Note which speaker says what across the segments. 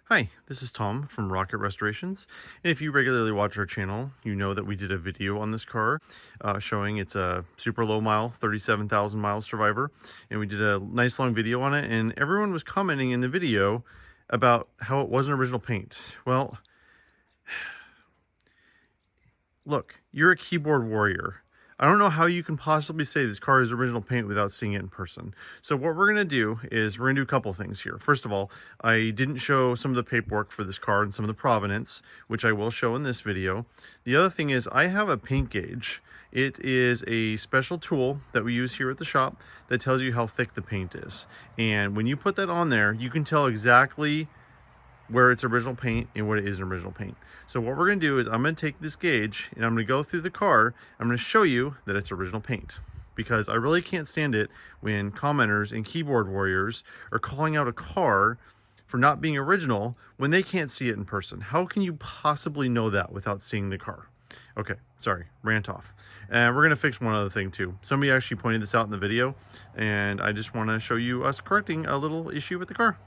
Speaker 1: Hi, this is Tom from Rocket Restorations, and if you regularly watch our channel, you know that we did a video on this car showing it's a super low mile, 37,000 mile survivor, and we did a nice long video on it, and everyone was commenting in the video about how it wasn't original paint. Well, look, you're a keyboard warrior. I don't know how you can possibly say this car is original paint without seeing it in person. So what we're gonna do is we're gonna do a couple things here. First of all, I didn't show some of the paperwork for this car and some of the provenance, which I will show in this video. The other thing is I have a paint gauge. It is a special tool that we use here at the shop that tells you how thick the paint is. And when you put that on there, you can tell exactly where it's original paint and what it isn't original paint. So what we're gonna do is I'm gonna take this gauge and I'm gonna go through the car. I'm gonna show you that it's original paint, because I really can't stand it when commenters and keyboard warriors are calling out a car for not being original when they can't see it in person. How can you possibly know that without seeing the car? Okay, sorry, rant off. And we're gonna fix one other thing too. Somebody actually pointed this out in the video, and I just wanna show you us correcting a little issue with the car.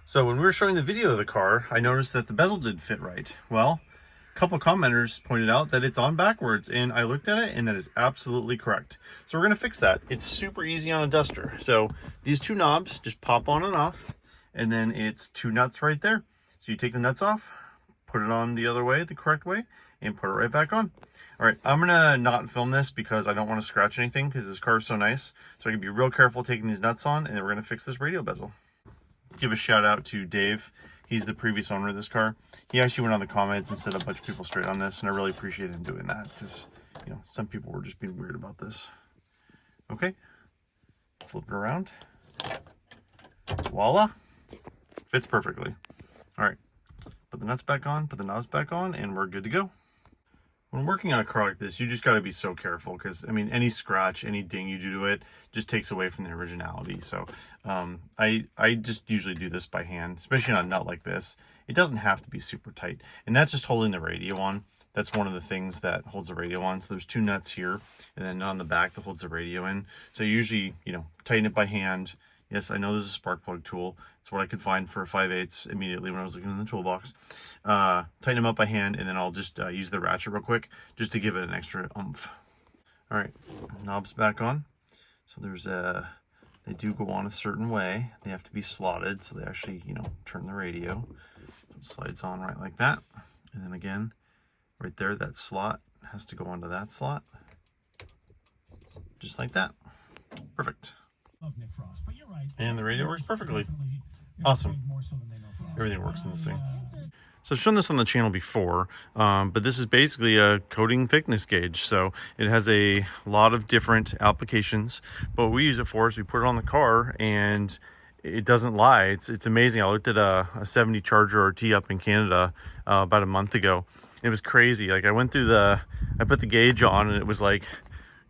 Speaker 1: So when we were showing the video of the car, I noticed that the bezel didn't fit right. Well, a couple commenters pointed out that it's on backwards, and I looked at it and that is absolutely correct. So we're gonna fix that. It's super easy on a Duster. So these two knobs just pop on and off, and then it's two nuts right there. So you take the nuts off, put it on the other way, the correct way, and put it right back on. All right, I'm gonna not film this because I don't wanna scratch anything because this car is so nice. So I can be real careful taking these nuts on, and then we're gonna fix this radio bezel. Give a shout out to Dave. He's the previous owner of this car. He actually went on the comments and set a bunch of people straight on this, and I really appreciate him doing that because, you know, some people were just being weird about this. Okay, flip it around. Voila, fits perfectly. All right, put the nuts back on, put the knobs back on, and we're good to go. When working on a car like this, you just got to be so careful because, I mean, any scratch, any ding you do to it just takes away from the originality. So I just usually do this by hand, especially on a nut like this. It doesn't have to be super tight. And that's just holding the radio on. That's one of the things that holds the radio on. So there's two nuts here and then on the back that holds the radio in. So you usually, you know, tighten it by hand. Yes, I know this is a spark plug tool. It's what I could find for 5/8 immediately when I was looking in the toolbox. Tighten them up by hand, and then I'll just use the ratchet real quick just to give it an extra oomph. All right, knobs back on. So there's they do go on a certain way. They have to be slotted, so they actually, you know, turn the radio. So it slides on right like that. And then again, right there, that slot has to go onto that slot. Just like that. Perfect. And the radio works perfectly. Awesome. Everything works in this thing. So I've shown this on the channel before, but this is basically a coating thickness gauge. So it has a lot of different applications, but what we use it for is we put it on the car and it doesn't lie. It's amazing. I looked at a 70 Charger RT up in Canada about a month ago. It was crazy. Like I put the gauge on and it was like,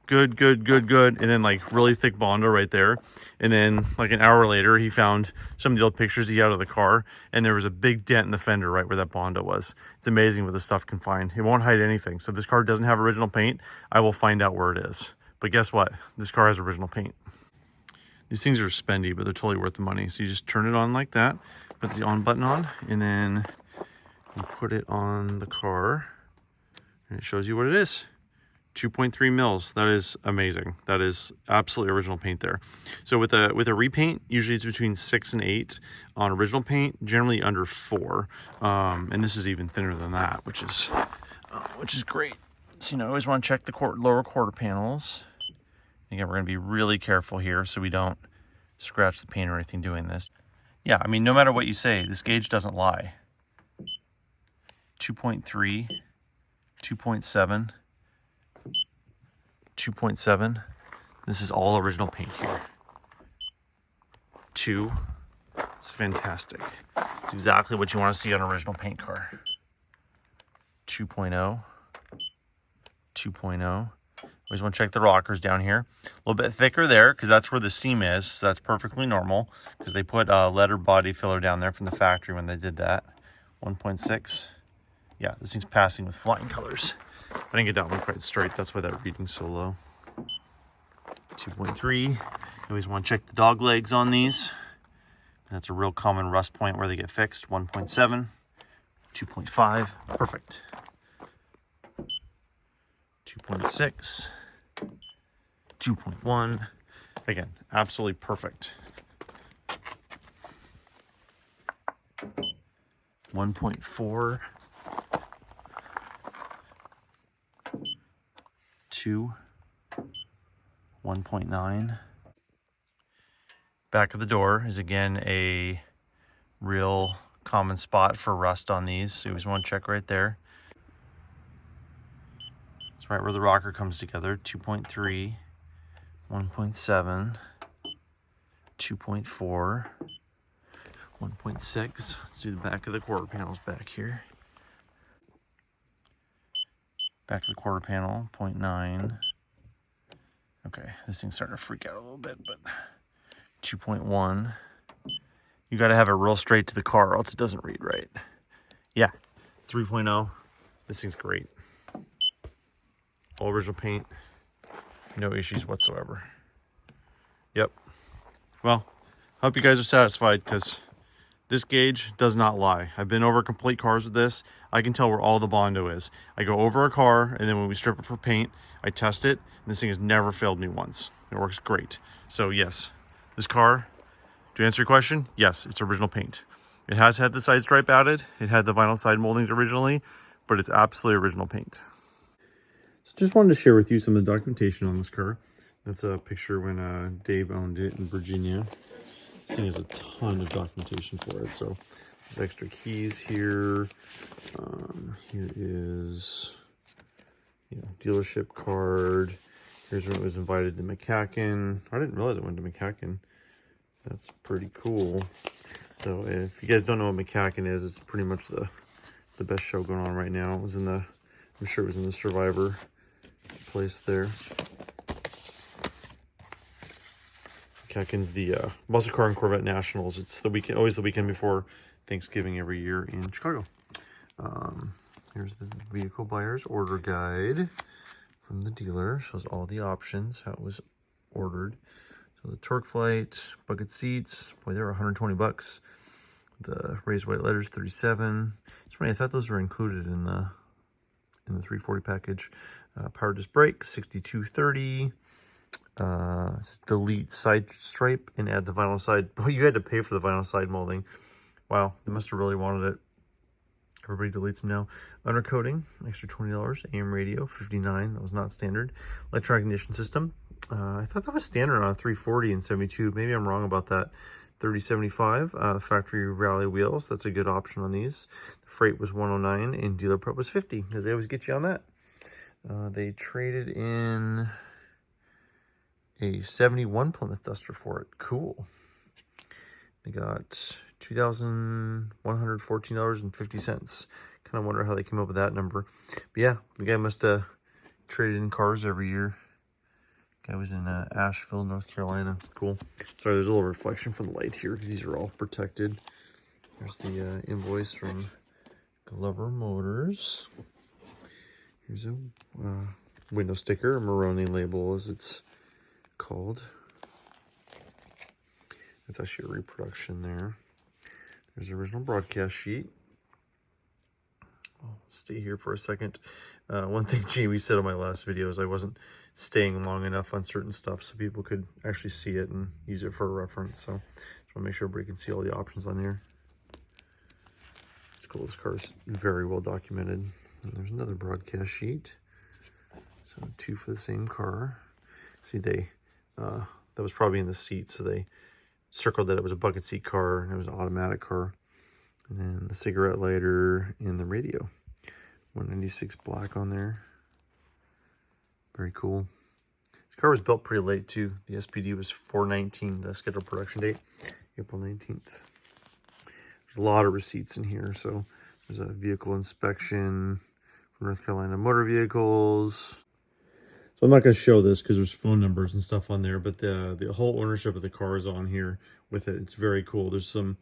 Speaker 1: good, and then like really thick Bondo right there. And then like an hour later, he found some of the old pictures he had of the car, and there was a big dent in the fender right where that Bondo was. It's amazing what this stuff can find. It won't hide anything. So if this car doesn't have original paint, I will find out where it is. But guess what? This car has original paint. These things are spendy, but they're totally worth the money. So you just turn it on like that, put the on button on, and then you put it on the car, and it shows you what it is. 2.3 mils. That is amazing. That is absolutely original paint there. So with a repaint, usually it's between 6 and 8. On original paint, generally under 4. And this is even thinner than that, which is great. So, you know, always want to check the lower quarter panels. Again, we're going to be really careful here so we don't scratch the paint or anything doing this. Yeah, I mean, no matter what you say, this gauge doesn't lie. 2.3, 2.7. 2.7. This is all original paint here. 2. It's fantastic. It's exactly what you want to see on an original paint car. 2.0. 2.0. Always want to check the rockers down here. A little bit thicker there because that's where the seam is. So that's perfectly normal because they put leather body filler down there from the factory when they did that. 1.6. Yeah, this thing's passing with flying colors. I didn't get that one quite straight. That's why that reading's so low. 2.3. You always want to check the dog legs on these. That's a real common rust point where they get fixed. 1.7, 2.5, perfect. 2.6, 2.1, again, absolutely perfect. 1.4, 2, 1.9. Back of the door is again a real common spot for rust on these, so you always want to check right there. It's right where the rocker comes together. 2.3, 1.7, 2.4, 1.6. Let's do the back of the quarter panels back here. Back of the quarter panel, 0.9. Okay, this thing's starting to freak out a little bit, but 2.1. You got to have it real straight to the car, or else it doesn't read right. Yeah, 3.0. This thing's great. All original paint. No issues whatsoever. Yep. Well, hope you guys are satisfied, because this gauge does not lie. I've been over complete cars with this. I can tell where all the Bondo is. I go over a car, and then when we strip it for paint, I test it, and this thing has never failed me once. It works great. So yes, this car, to answer your question, yes, it's original paint. It has had the side stripe added. It had the vinyl side moldings originally, but it's absolutely original paint. So just wanted to share with you some of the documentation on this car. That's a picture when Dave owned it in Virginia. This thing has a ton of documentation for it. So there's extra keys here. Here is, dealership card. Here's when it was invited to McCacken. I didn't realize it went to McCacken. That's pretty cool. So if you guys don't know what McCacken is, it's pretty much the best show going on right now. It was in the, I'm sure it was in the Survivor place there. McCacken's the Muscle Car and Corvette Nationals. It's the weekend, always the weekend before Thanksgiving every year in Chicago. Here's the vehicle buyer's order guide from the dealer. Shows all the options, how it was ordered. So the torque flight, bucket seats, boy, they were 120 bucks. The raised white letters, 37. It's funny, I thought those were included in the 340 package. Power disc brake, 6230. Delete side stripe and add the vinyl side. Boy, you had to pay for the vinyl side molding. Wow, they must have really wanted it. Everybody deletes them now. Undercoating, extra $20. AM radio, 59. That was not standard. Electronic ignition system. I thought that was standard on 340 and 72. Maybe I'm wrong about that. 3075. Factory rally wheels. That's a good option on these. The freight was 109 and dealer prep was 50. They always get you on that. They traded in a 71 Plymouth Duster for it. Cool. They got $2,114.50. Kind of wonder how they came up with that number. But yeah, the guy must have traded in cars every year. Guy was in Asheville, North Carolina. Cool. Sorry, there's a little reflection from the light here because these are all protected. There's the invoice from Glover Motors. Here's a window sticker, a Maroni label as it's called. That's actually a reproduction there. There's the original broadcast sheet. I'll stay here for a second. One thing Jamie said on my last video is I wasn't staying long enough on certain stuff so people could actually see it and use it for a reference. So just want to make sure everybody can see all the options on there. It's cool. This car is very well documented. And there's another broadcast sheet. So 2 for the same car. See, they that was probably in the seat, so they circled that it was a bucket seat car and it was an automatic car. And then the cigarette lighter and the radio. 196 black on there. Very cool. This car was built pretty late too. The SPD was 4/19, the scheduled production date, April 19th. There's a lot of receipts in here. So there's a vehicle inspection for North Carolina Motor Vehicles. So I'm not going to show this because there's phone numbers and stuff on there, but the whole ownership of the car is on here with it. It's very cool. There's some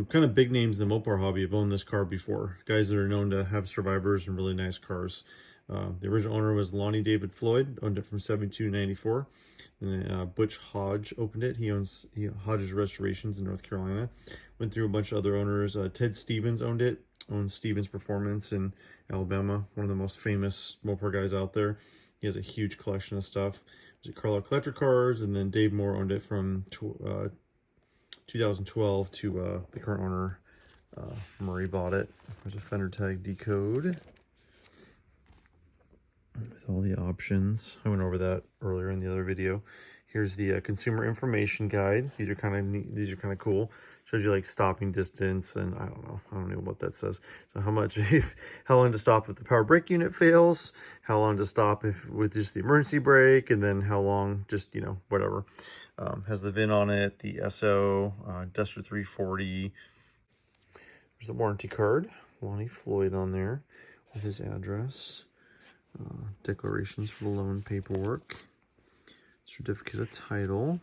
Speaker 1: kind of big names in the Mopar hobby have owned this car before. Guys that are known to have Survivors and really nice cars. The original owner was Lonnie David Floyd, owned it from 72 to 94. Then Butch Hodge opened it. He owns Hodge's Restorations in North Carolina. Went through a bunch of other owners. Ted Stevens owned it, owns Stevens Performance in Alabama, one of the most famous Mopar guys out there. He has a huge collection of stuff. It was Carlisle Collector Cars, and then Dave Moore owned it from 2012 to the current owner, Murray, bought it. There's a fender tag decode with all the options. I went over that earlier in the other video. Here's the consumer information guide. These are kind of neat. These are kind of cool. Shows you like stopping distance, and I don't know what that says. So how much, how long to stop if the power brake unit fails, how long to stop if with just the emergency brake, and then how long just, whatever. Has the VIN on it, the SO, Duster 340. There's the warranty card, Lonnie Floyd on there with his address. Declarations for the loan paperwork. Certificate of title.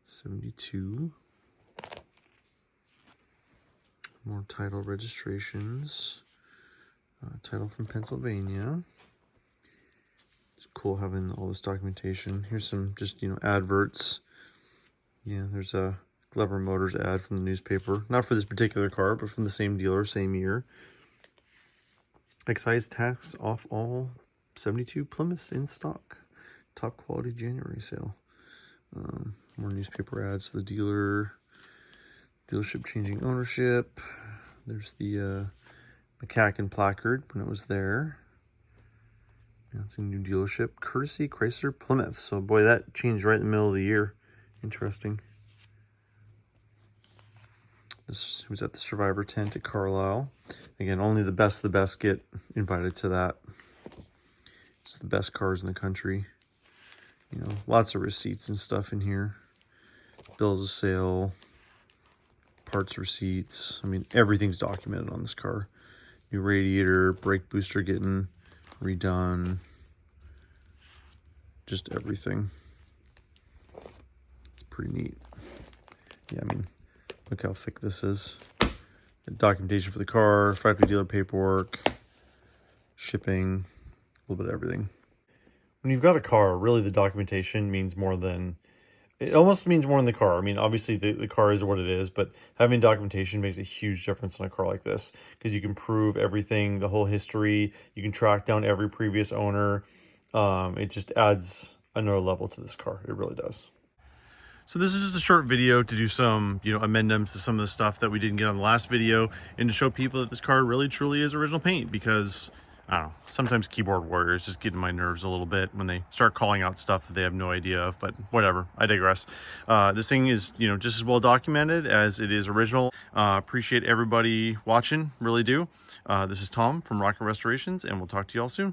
Speaker 1: 72. More title registrations. Title from Pennsylvania. It's cool having all this documentation. Here's some just, adverts. Yeah, there's a Glover Motors ad from the newspaper. Not for this particular car, but from the same dealer, same year. Excise tax off all 72 Plymouths in stock. Top quality January sale. More newspaper ads for the dealer. Dealership changing ownership. There's the McCacken placard when it was there. Announcing new dealership. Courtesy Chrysler Plymouth. So boy, that changed right in the middle of the year. Interesting. This was at the Survivor tent at Carlisle. Again, only the best of the best get invited to that. It's the best cars in the country. Lots of receipts and stuff in here. Bills of sale, parts receipts. I mean, everything's documented on this car. New radiator, brake booster getting redone. Just everything. It's pretty neat. Yeah, I mean, look how thick this is. Documentation for the car, factory dealer paperwork, shipping, a little bit of everything. When you've got a car, really the documentation means more than... It almost means more than the car. I mean, obviously the car is what it is, but having documentation makes a huge difference on a car like this because you can prove everything, the whole history. You can track down every previous owner. It just adds another level to this car. It really does. So this is just a short video to do some, amendments to some of the stuff that we didn't get on the last video and to show people that this car really truly is original paint because... I don't know, sometimes keyboard warriors just get in my nerves a little bit when they start calling out stuff that they have no idea of, but whatever, I digress. This thing is, just as well documented as it is original. Appreciate everybody watching, really do. This is Tom from Rocket Restorations, and we'll talk to you all soon.